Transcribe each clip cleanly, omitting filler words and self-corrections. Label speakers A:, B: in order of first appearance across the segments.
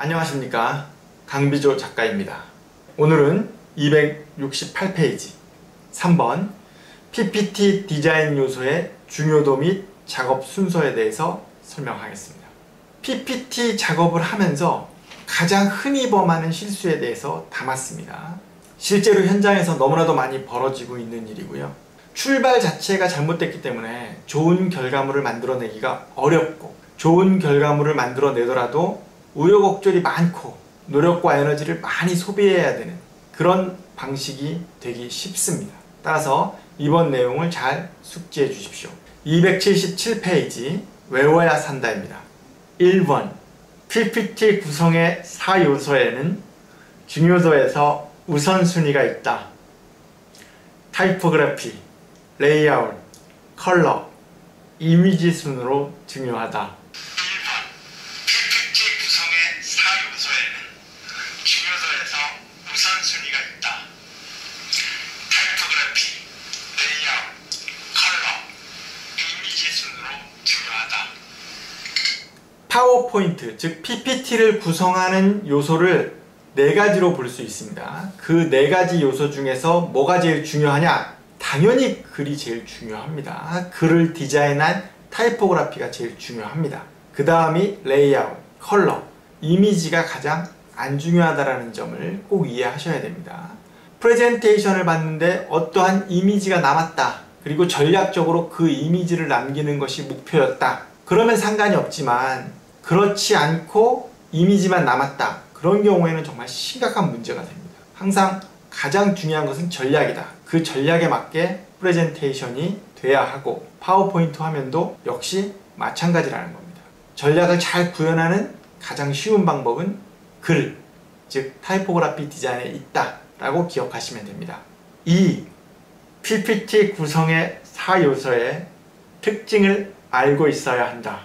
A: 안녕하십니까, 강비조 작가입니다. 오늘은 268페이지 3번 PPT 디자인 요소의 중요도 및 작업 순서에 대해서 설명하겠습니다. PPT 작업을 하면서 가장 흔히 범하는 실수에 대해서 담았습니다. 실제로 현장에서 너무나도 많이 벌어지고 있는 일이고요. 출발 자체가 잘못됐기 때문에 좋은 결과물을 만들어내기가 어렵고, 좋은 결과물을 만들어내더라도 우여곡절이 많고 노력과 에너지를 많이 소비해야 되는 그런 방식이 되기 쉽습니다. 따라서 이번 내용을 잘 숙지해 주십시오. 277페이지 외워야 산다입니다. 1번 PPT 구성의 4요소에는 중요도에서 우선순위가 있다. 타이포그래피, 레이아웃, 컬러, 이미지 순으로 중요하다.
B: 1번 PPT 구성의 4요소에는 중요도에서 우선순위가 있다. 타이포그래피, 레이아웃, 컬러, 이미지 순으로 중요하다.
A: 파워포인트, 즉 PPT를 구성하는 요소를 4가지로 볼 수 있습니다. 그 4가지 요소 중에서 뭐가 제일 중요하냐? 당연히 글이 제일 중요합니다. 글을 디자인한 타이포그래피가 제일 중요합니다. 그 다음이 레이아웃, 컬러, 이미지가 가장 안 중요하다는 점을 꼭 이해하셔야 됩니다. 프레젠테이션을 봤는데 어떠한 이미지가 남았다, 그리고 전략적으로 그 이미지를 남기는 것이 목표였다, 그러면 상관이 없지만 그렇지 않고 이미지만 남았다, 그런 경우에는 정말 심각한 문제가 됩니다. 항상 가장 중요한 것은 전략이다. 그 전략에 맞게 프레젠테이션이 돼야 하고, 파워포인트 화면도 역시 마찬가지라는 겁니다. 전략을 잘 구현하는 가장 쉬운 방법은 글, 즉 타이포그래피 디자인에 있다 라고 기억하시면 됩니다. 2. PPT 구성의 4요소의 특징을 알고 있어야 한다.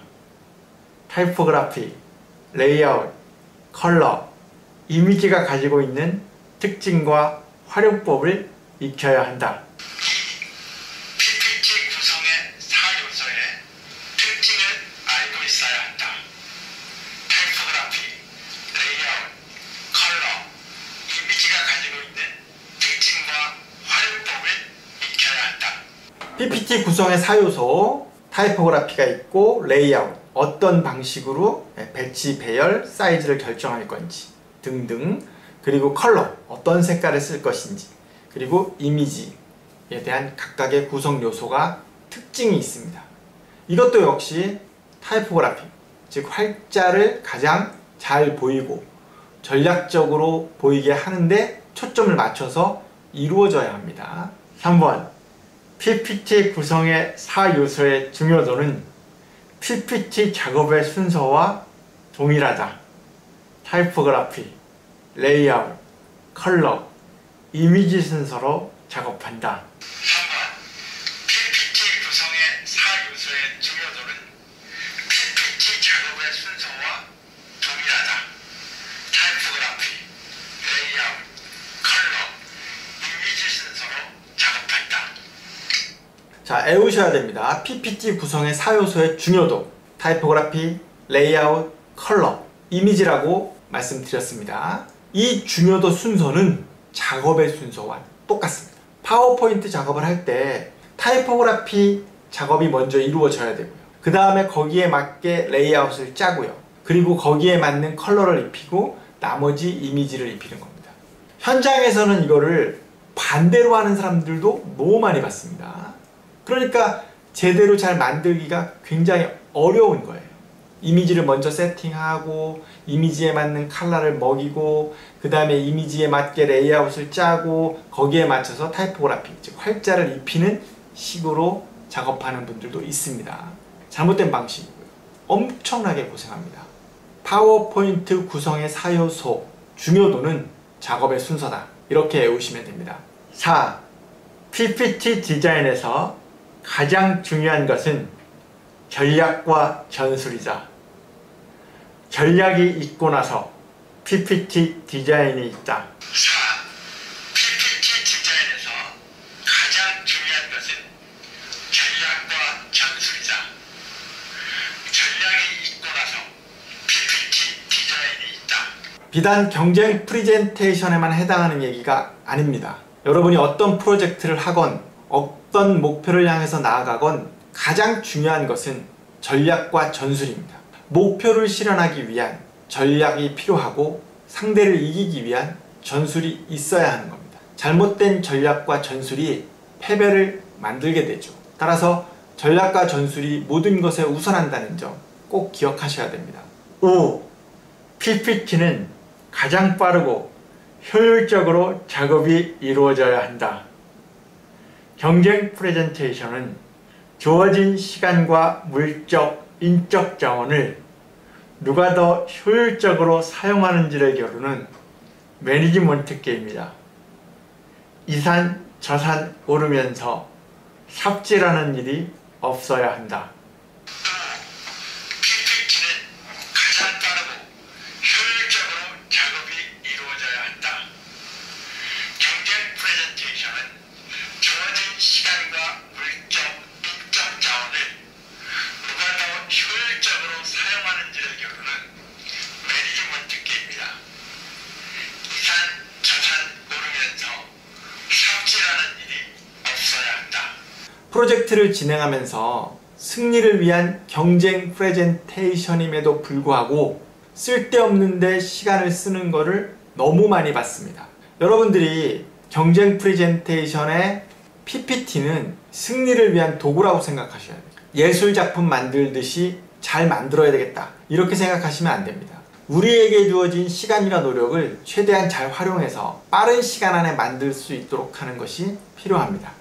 A: 타이포그래피, 레이아웃, 컬러, 이미지가 가지고 있는 특징과 활용법을 익혀야 한다.
B: PPT 구성의 4요소의 특징을 알고 있어야 한다. 타이포그래피, 레이아웃, 컬러, 이미지가 가지고 있는 특징과 활용법을 익혀야 한다.
A: PPT 구성의 4요소, 타이포그래피가 있고 레이아웃, 어떤 방식으로 배치, 배열, 사이즈를 결정할 건지 등등, 그리고 컬러, 어떤 색깔을 쓸 것인지, 그리고 이미지에 대한 각각의 구성 요소가 특징이 있습니다. 이것도 역시 타이포그래피, 즉 활자를 가장 잘 보이고 전략적으로 보이게 하는데 초점을 맞춰서 이루어져야 합니다. 3번 PPT 구성의 4요소의 중요도는 PPT 작업의 순서와 동일하다. 타이포그래피, 레이아웃, 컬러, 이미지 순서로 작업한다.
B: 3번 PPT 구성의 4요소의 중요도는 PPT 작업의 순서와 동일하다. 타이포그래피, 레이아웃, 컬러, 이미지 순서로 작업한다.
A: 자, 외우셔야 됩니다. PPT 구성의 4요소의 중요도, 타이포그래피, 레이아웃, 컬러, 이미지라고 말씀드렸습니다. 이 중요도 순서는 작업의 순서와 똑같습니다. 파워포인트 작업을 할 때 타이포그래피 작업이 먼저 이루어져야 되고요. 그 다음에 거기에 맞게 레이아웃을 짜고요. 그리고 거기에 맞는 컬러를 입히고 나머지 이미지를 입히는 겁니다. 현장에서는 이거를 반대로 하는 사람들도 너무 많이 봤습니다. 그러니까 제대로 잘 만들기가 굉장히 어려운 거예요. 이미지를 먼저 세팅하고 이미지에 맞는 컬러를 먹이고 그 다음에 이미지에 맞게 레이아웃을 짜고 거기에 맞춰서 타이포그래피, 즉 활자를 입히는 식으로 작업하는 분들도 있습니다. 잘못된 방식이고요. 엄청나게 고생합니다. 파워포인트 구성의 4요소, 중요도는 작업의 순서다. 이렇게 외우시면 됩니다. 4. PPT 디자인에서 가장 중요한 것은 전략과 전술이다. 전략이 있고 나서 PPT 디자인이 있다.
B: 4. PPT 디자인에서 가장 중요한 것은 전략과 전술이다. 전략이 있고 나서 PPT 디자인이 있다.
A: 비단 경쟁 프레젠테이션에만 해당하는 얘기가 아닙니다. 여러분이 어떤 프로젝트를 하건 어떤 목표를 향해서 나아가건 가장 중요한 것은 전략과 전술입니다. 목표를 실현하기 위한 전략이 필요하고 상대를 이기기 위한 전술이 있어야 하는 겁니다. 잘못된 전략과 전술이 패배를 만들게 되죠. 따라서 전략과 전술이 모든 것에 우선한다는 점 꼭 기억하셔야 됩니다. 5. PPT는 가장 빠르고 효율적으로 작업이 이루어져야 한다. 경쟁 프레젠테이션은 주어진 시간과 물적, 인적 자원을 누가 더 효율적으로 사용하는지를 겨루는 매니지먼트 게임이다. 이산, 저산 오르면서 삽질하는 일이 없어야 한다.
B: PPT는 가장 빠르고 효율적으로 작업이 이루어져야 한다. 경쟁 프레젠테이션은 주어진 시간과 물적, 인적 자원을 누가 더 효율적으로 사용하는지를 겨루는 매니지먼트 게임이다. 이산, 저산 오르면서 삽질하는 일이 없어야 한다.
A: 프로젝트를 진행하면서 승리를 위한 경쟁 프레젠테이션임에도 불구하고 쓸데없는데 시간을 쓰는 거를 너무 많이 봤습니다. 여러분들이 경쟁 프레젠테이션의 PPT는 승리를 위한 도구라고 생각하셔야 돼요. 예술작품 만들듯이 잘 만들어야 되겠다 이렇게 생각하시면 안 됩니다. 우리에게 주어진 시간이나 노력을 최대한 잘 활용해서 빠른 시간 안에 만들 수 있도록 하는 것이 필요합니다.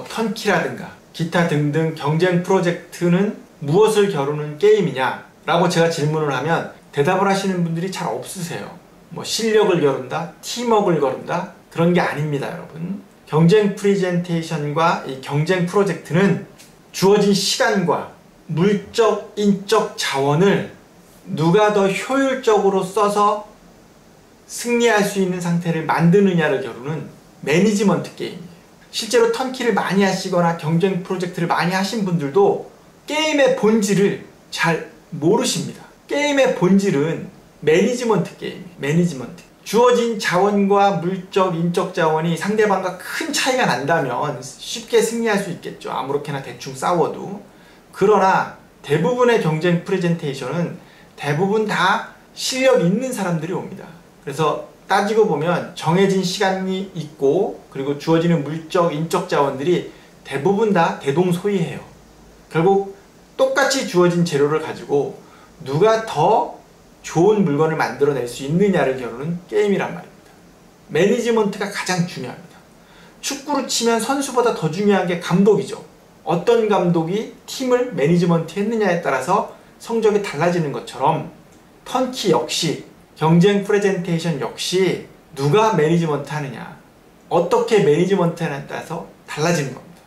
A: 턴키라든가 기타 등등 경쟁 프로젝트는 무엇을 겨루는 게임이냐 라고 제가 질문을 하면 대답을 하시는 분들이 잘 없으세요. 실력을 겨룬다, 팀워크를 겨룬다 그런 게 아닙니다. 여러분, 경쟁 프레젠테이션과 이 경쟁 프로젝트는 주어진 시간과 물적, 인적 자원을 누가 더 효율적으로 써서 승리할 수 있는 상태를 만드느냐를 겨루는 매니지먼트 게임이에요. 실제로 턴키를 많이 하시거나 경쟁 프로젝트를 많이 하신 분들도 게임의 본질을 잘 모르십니다. 게임의 본질은 매니지먼트 게임이에요. 매니지먼트. 주어진 자원과 물적, 인적 자원이 상대방과 큰 차이가 난다면 쉽게 승리할 수 있겠죠. 아무렇게나 대충 싸워도. 그러나 대부분의 경쟁 프레젠테이션은 대부분 다 실력 있는 사람들이 옵니다. 그래서 따지고 보면 정해진 시간이 있고 그리고 주어지는 물적, 인적 자원들이 대부분 다 대동소이해요. 결국 똑같이 주어진 재료를 가지고 누가 더 좋은 물건을 만들어낼 수 있느냐를 겨루는 게임이란 말입니다. 매니지먼트가 가장 중요합니다. 축구로 치면 선수보다 더 중요한 게 감독이죠. 어떤 감독이 팀을 매니지먼트 했느냐에 따라서 성적이 달라지는 것처럼 턴키 역시 경쟁 프레젠테이션 역시 누가 매니지먼트 하느냐 어떻게 매니지먼트 하느냐에 따라서 달라지는 겁니다.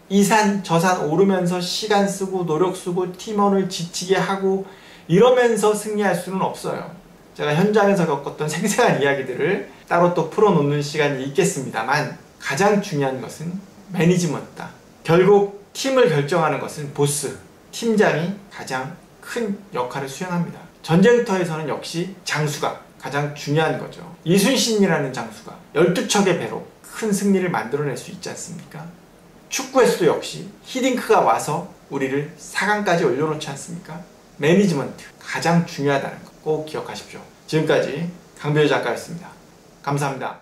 A: 이산 저산 오르면서 시간 쓰고 노력 쓰고 팀원을 지치게 하고 이러면서 승리할 수는 없어요. 제가 현장에서 겪었던 생생한 이야기들을 따로 또 풀어놓는 시간이 있겠습니다만 가장 중요한 것은 매니지먼트다. 결국 팀을 결정하는 것은 보스, 팀장이 가장 큰 역할을 수행합니다. 전쟁터에서는 역시 장수가 가장 중요한 거죠. 이순신이라는 장수가 12척의 배로 큰 승리를 만들어낼 수 있지 않습니까? 축구에서도 역시 히딩크가 와서 우리를 4강까지 올려놓지 않습니까? 매니지먼트 가장 중요하다는 거 꼭 기억하십시오. 지금까지 강병희 작가였습니다. 감사합니다.